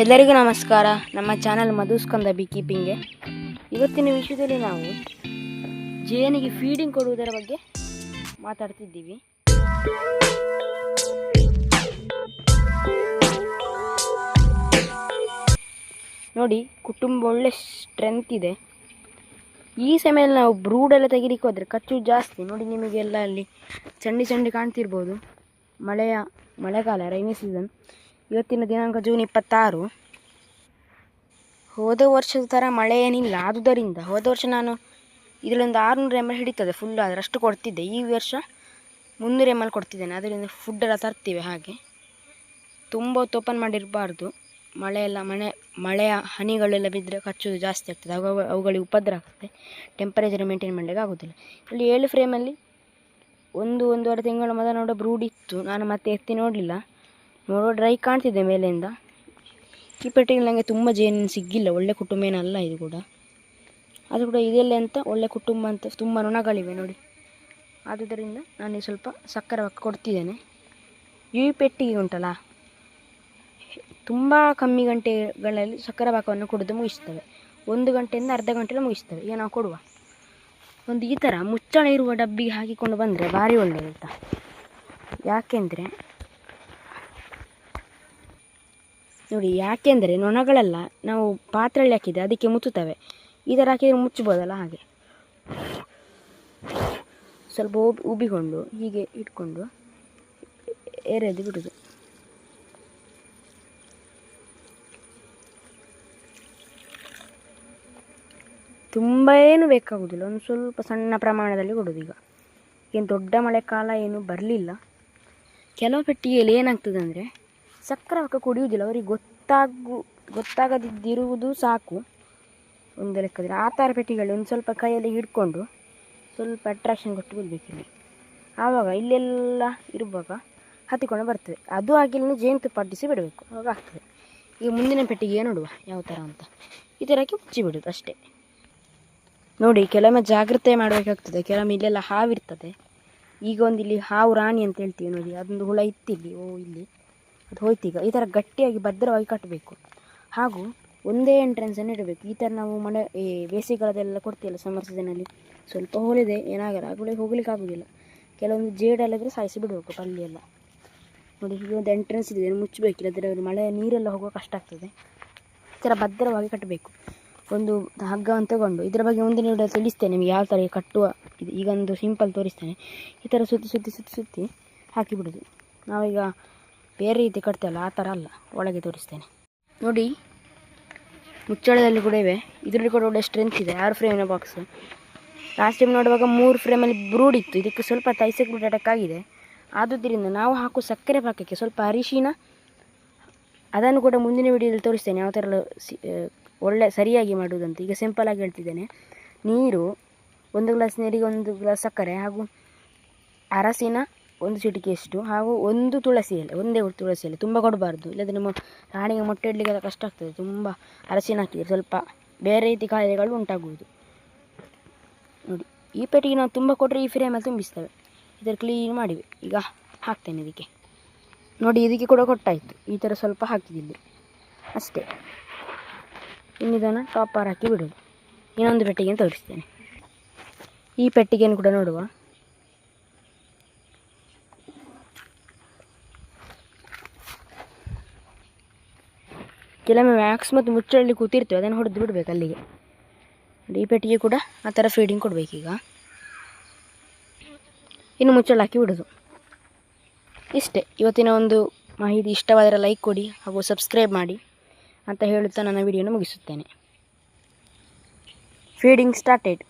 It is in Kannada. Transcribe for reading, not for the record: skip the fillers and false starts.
ಎಲ್ಲರಿಗೂ ನಮಸ್ಕಾರ. ನಮ್ಮ ಚಾನಲ್ ಮಧುಸ್ಕಂದ ಬಿ ಕೀಪಿಂಗ್ಗೆ ಇವತ್ತಿನ ವಿಷಯದಲ್ಲಿ ನಾವು ಜೇನಿಗೆ ಫೀಡಿಂಗ್ ಕೊಡುವುದರ ಬಗ್ಗೆ ಮಾತಾಡ್ತಿದ್ದೀವಿ. ನೋಡಿ, ಕುಟುಂಬ ಒಳ್ಳೆ ಸ್ಟ್ರೆಂತ್ ಇದೆ. ಈ ಸಮಯದಲ್ಲಿ ನಾವು ಬ್ರೂಡೆಲ್ಲ ತೆಗಿಲಿಕ್ಕೆ ಹೋದರೆ ಖರ್ಚು ಜಾಸ್ತಿ. ನೋಡಿ, ನಿಮಗೆಲ್ಲ ಅಲ್ಲಿ ಚಂಡಿ ಕಾಣ್ತಿರ್ಬೋದು. ಮಳೆಗಾಲ, ರೈನಿ ಸೀಸನ್. ಇವತ್ತಿನ ದಿನಾಂಕ ಜೂನ್ 26. ಹೋದ ವರ್ಷದ ಥರ ಮಳೆ ಏನಿಲ್ಲ. ಆದುದರಿಂದ ಹೋದ ವರ್ಷ ನಾನು ಇದರಲ್ಲೊಂದು 600 ml ಹಿಡಿತದೆ ಫುಲ್ ಆದರೆ ಅಷ್ಟು ಕೊಡ್ತಿದ್ದೆ. ಈ ವರ್ಷ 300 ml ಕೊಡ್ತಿದ್ದೇನೆ. ಅದರಿಂದ ಫುಡ್ಡೆಲ್ಲ ತರ್ತೀವಿ. ಹಾಗೆ ತುಂಬ ಹೊತ್ತು ಓಪನ್ ಮಾಡಿರಬಾರ್ದು. ಮಳೆಯ ಹನಿಗಳೆಲ್ಲ ಬಿದ್ದರೆ ಕಚ್ಚೋದು ಜಾಸ್ತಿ ಆಗ್ತದೆ. ಅವುಗಳಿಗೆ ಉಪದ್ರ ಆಗ್ತದೆ. ಟೆಂಪರೇಚರ್ ಮೇಂಟೈನ್ ಮಾಡಲಿಕ್ಕೆ ಆಗೋದಿಲ್ಲ. ಇಲ್ಲಿ 7 ಫ್ರೇಮಲ್ಲಿ 1-1.5 ತಿಂಗಳ ಮೊದಲು ನೋಡೋ ಬ್ರೂಡ್ ಇತ್ತು. ನಾನು ಮತ್ತೆ ಎತ್ತಿ ನೋಡಲಿಲ್ಲ. ನೋಡೋ ಡ್ರೈ ಕಾಣ್ತಿದ್ದೆ ಮೇಲೆಯಿಂದ. ಈ ಪೆಟ್ಟಿಗೆ ನನಗೆ ತುಂಬ ಜೇನು ಸಿಗ್ಗಿಲ್ಲ. ಒಳ್ಳೆ ಕುಟುಂಬ ಏನಲ್ಲ ಇದು ಕೂಡ. ಅದು ಕೂಡ ಇದೆಲ್ಲ ಅಂತ ಒಳ್ಳೆ ಕುಟುಂಬ ಅಂತ ತುಂಬ ನೊಣಗಳಿವೆ ನೋಡಿ. ಆದುದರಿಂದ ನಾನು ಸ್ವಲ್ಪ ಸಕ್ಕರೆ ಪಾಕ ಕೊಡ್ತಿದ್ದೇನೆ. ಈ ಪೆಟ್ಟಿಗೆ ಉಂಟಲ್ಲ, ತುಂಬ ಕಮ್ಮಿ ಗಂಟೆಗಳಲ್ಲಿ ಸಕ್ಕರೆ ಪಾಕವನ್ನು ಕೊಡೋದು ಮುಗಿಸ್ತವೆ. 1 ಗಂಟೆಯಿಂದ ಅರ್ಧ ಗಂಟೆಯಲ್ಲಿ ಮುಗಿಸ್ತವೆ. ಈಗ ನಾವು ಕೊಡುವ ಒಂದು ಈ ಥರ ಮುಚ್ಚಳ ಇರುವ ಡಬ್ಬಿಗೆ ಹಾಕಿಕೊಂಡು ಬಂದರೆ ಭಾರಿ ಒಳ್ಳೆಯದು ಆಯಿತಾ. ಯಾಕೆಂದರೆ ನೊಣಗಳೆಲ್ಲ ನಾವು ಪಾತ್ರೆಯಲ್ಲಿ ಹಾಕಿದರೆ ಅದಕ್ಕೆ ಮುಚ್ಚುತ್ತವೆ. ಈ ಥರ ಹಾಕಿದರೆ ಮುಚ್ಚಬೋದಲ್ಲ. ಹಾಗೆ ಸ್ವಲ್ಪ ಉಬ್ಬಿಕೊಂಡು ಹೀಗೆ ಇಟ್ಕೊಂಡು ಎರೆದು ಬಿಡೋದು. ತುಂಬ ಏನು ಬೇಕಾಗುವುದಿಲ್ಲ. ಒಂದು ಸ್ವಲ್ಪ ಸಣ್ಣ ಪ್ರಮಾಣದಲ್ಲಿ ಕೊಡೋದು. ಏನು ದೊಡ್ಡ ಮಳೆಕಾಲ ಏನು ಬರಲಿಲ್ಲ. ಕೆಲವು ಪೆಟ್ಟಿಗೆಯಲ್ಲಿ ಏನಾಗ್ತದೆ ಅಂದರೆ ಸಕ್ಕರೆ ಪಾಕ ಕುಡಿಯುವುದಿಲ್ಲ. ಅವರಿಗೆ ಗೊತ್ತಾಗದಿದ್ದಿರುವುದು ಸಾಕು ಒಂದು ಲೆಕ್ಕದಲ್ಲಿ. ಆ ಥರ ಪೆಟ್ಟಿಗೆಗಳು ಒಂದು ಸ್ವಲ್ಪ ಕೈಯಲ್ಲಿ ಹಿಡ್ಕೊಂಡು ಸ್ವಲ್ಪ ಅಟ್ರಾಕ್ಷನ್ ಕೊಟ್ಟು ಬಿಡಬೇಕಿಲ್ಲಿ. ಆವಾಗ ಇಲ್ಲೆಲ್ಲ ಇರುವಾಗ ಹತ್ತಿಕೊಂಡು ಬರ್ತದೆ. ಅದು ಆಗಿಲ್ಲ ಜೇನುತುಪ್ಪ ಅಟ್ಟಿಸಿ ಬಿಡಬೇಕು, ಆವಾಗ ಆಗ್ತದೆ. ಈಗ ಮುಂದಿನ ಪೆಟ್ಟಿಗೆ ನೋಡುವ ಯಾವ ಥರ ಅಂತ. ಈ ಥರಕ್ಕೆ ಮುಚ್ಚಿ ಬಿಡೋದು ಅಷ್ಟೇ. ನೋಡಿ, ಕೆಲವೊಮ್ಮೆ ಜಾಗ್ರತೆ ಮಾಡಬೇಕಾಗ್ತದೆ. ಕೆಲವೊಮ್ಮೆ ಇಲ್ಲೆಲ್ಲ ಹಾವಿರ್ತದೆ. ಈಗ ಒಂದು ಇಲ್ಲಿ ಹಾವು ರಾಣಿ ಅಂತ ಹೇಳ್ತೀವಿ ನೋಡಿ, ಅದೊಂದು ಹುಳ ಇತ್ತಿಲ್ಲಿ. ಇಲ್ಲಿ ಅದು ಹೋಯ್ತೀಗ. ಈ ಥರ ಗಟ್ಟಿಯಾಗಿ ಭದ್ರವಾಗಿ ಕಟ್ಟಬೇಕು. ಹಾಗೂ ಒಂದೇ ಎಂಟ್ರೆನ್ಸನ್ನು ಇಡಬೇಕು. ಈ ಥರ ನಾವು ಬೇಸಿಗೆಗಾಲದೆಲ್ಲ ಕೊಡ್ತೀವಲ್ಲ, ಸಮ್ಮರ್ ಸೀಸನಲ್ಲಿ ಸ್ವಲ್ಪ ಹೋಲಿದೆ ಏನಾಗಲ್ಲ, ಹೋಗ್ಲಿಕ್ಕೆ ಆಗೋದಿಲ್ಲ. ಕೆಲವೊಂದು ಜೇಡಲ್ಲಿದ್ದರೆ ಸಾಯಿಸಿ ಬಿಡಬೇಕು ಪಲ್ಲಿಯೆಲ್ಲ. ನೋಡಿ, ಈಗ ಒಂದು ಎಂಟ್ರೆನ್ಸ್ ಇದೆ, ಮುಚ್ಚಬೇಕಿಲ್ಲ. ಅದರ ಮಳೆ ನೀರೆಲ್ಲ ಹೋಗೋ ಕಷ್ಟ ಆಗ್ತದೆ. ಈ ಥರ ಭದ್ರವಾಗಿ ಕಟ್ಟಬೇಕು. ಒಂದು ಹಗ್ಗವನ್ನು ತಗೊಂಡು ಇದರ ಬಗ್ಗೆ ಮುಂದಿನ ವಿಡಿಯೋ ತಿಳಿಸ್ತೇನೆ ನಿಮಗೆ ಯಾವ ಥರ ಕಟ್ಟುವ ಇದು. ಈಗ ಒಂದು ಸಿಂಪಲ್ ತೋರಿಸ್ತೇನೆ. ಈ ಥರ ಸುತ್ತಿ ಹಾಕಿಬಿಡೋದು. ನಾವೀಗ ಬೇರೆ ರೀತಿ ಕಟ್ತೇವಲ್ಲ ಆ ಥರ ಅಲ್ಲ, ಒಳಗೆ ತೋರಿಸ್ತೇನೆ ನೋಡಿ. ಮುಚ್ಚಳದಲ್ಲಿ ಕೂಡ ಇವೆ. ಇದರಲ್ಲಿ ಕೂಡ ಒಳ್ಳೆ ಸ್ಟ್ರೆಂತ್ ಇದೆ. 6 ಫ್ರೇಮಿನ ಬಾಕ್ಸ್. ಲಾಸ್ಟ್ ಟೈಮ್ ನೋಡುವಾಗ 3 ಫ್ರೇಮಲ್ಲಿ ಬ್ರೂಡ್ ಇತ್ತು. ಇದಕ್ಕೆ ಸ್ವಲ್ಪ ತೈಸಕ್ ಅಟ್ಯಾಕ್ ಆಗಿದೆ. ಆದುದರಿಂದ ನಾವು ಹಾಕುವ ಸಕ್ಕರೆ ಪಾಕಕ್ಕೆ ಸ್ವಲ್ಪ ಅರಿಶಿನ, ಅದನ್ನು ಕೂಡ ಮುಂದಿನ ವಿಡಿಯೋದಲ್ಲಿ ತೋರಿಸ್ತೇನೆ ಯಾವ ಥರ ಒಳ್ಳೆ ಸರಿಯಾಗಿ ಮಾಡುವುದಂತ. ಈಗ ಸಿಂಪಲಾಗಿ ಹೇಳ್ತಿದ್ದೇನೆ. ನೀರು, 1 ಗ್ಲಾಸ್ ನೀರಿಗೆ 1 ಗ್ಲಾಸ್ ಸಕ್ಕರೆ, ಹಾಗೂ ಅರಸಿನ 1 ಚಿಟಿಕೆಯಷ್ಟು, ಹಾಗೂ 1 ತುಳಸಿ ಎಲೆ, ಒಂದೇ ತುಳಸಿ ಎಲೆ. ತುಂಬ ಕೊಡಬಾರ್ದು, ಇಲ್ಲದ್ರೆ ನಮ್ಮ ರಾಣಿಗೆ ಮೊಟ್ಟೆ ಇಡಲಿಕ್ಕೆ ಕಷ್ಟ ಆಗ್ತದೆ. ತುಂಬ ಅರಸಿನ ಹಾಕಿದರೆ ಸ್ವಲ್ಪ ಬೇರೆ ರೀತಿ ಕಾಯಿಲೆಗಳು ಉಂಟಾಗುವುದು ನೋಡಿ. ಈ ಪೆಟ್ಟಿಗೆ ನಾವು ತುಂಬ ಕೊಟ್ಟರೆ ಈ ಫ್ರೇಮಲ್ಲಿ ತುಂಬಿಸ್ತವೆ. ಇದರ ಕ್ಲೀನ್ ಮಾಡಿವೆ. ಈಗ ಹಾಕ್ತೇನೆ ಇದಕ್ಕೆ ನೋಡಿ. ಇದಕ್ಕೆ ಕೂಡ ಕೊಟ್ಟಾಯಿತು. ಈ ಥರ ಸ್ವಲ್ಪ ಹಾಕಿದ್ದಿಲ್ಲಿ ಅಷ್ಟೇ. ಇನ್ನಿದನ್ನು ಟಾಪರ್ ಹಾಕಿ ಬಿಡೋದು. ಇನ್ನೊಂದು ಪೆಟ್ಟಿಗೆಯನ್ನು ತೋರಿಸ್ತೇನೆ. ಈ ಪೆಟ್ಟಿಗೆಯನ್ನು ಕೂಡ ನೋಡುವ. ಕೆಲವೊಮ್ಮೆ ವ್ಯಾಕ್ಸ್ ಮತ್ತು ಮುಚ್ಚಳಲ್ಲಿ ಕೂತಿರ್ತೇವೆ, ಅದನ್ನು ಹೊಡೆದು ಬಿಡಬೇಕು ಅಲ್ಲಿಗೆ. ಈ ಪೆಟ್ಟಿಗೆ ಕೂಡ ಆ ಥರ ಫೀಡಿಂಗ್ ಕೊಡಬೇಕೀಗ. ಇನ್ನು ಮುಚ್ಚಳ ಹಾಕಿ ಬಿಡೋದು. ಇಷ್ಟೇ ಇವತ್ತಿನ ಒಂದು ಮಾಹಿತಿ. ಇಷ್ಟವಾದರೆ ಲೈಕ್ ಕೊಡಿ ಹಾಗೂ ಸಬ್ಸ್ಕ್ರೈಬ್ ಮಾಡಿ ಅಂತ ಹೇಳುತ್ತಾ ನನ್ನ ವಿಡಿಯೋನ ಮುಗಿಸುತ್ತೇನೆ. Feeding started.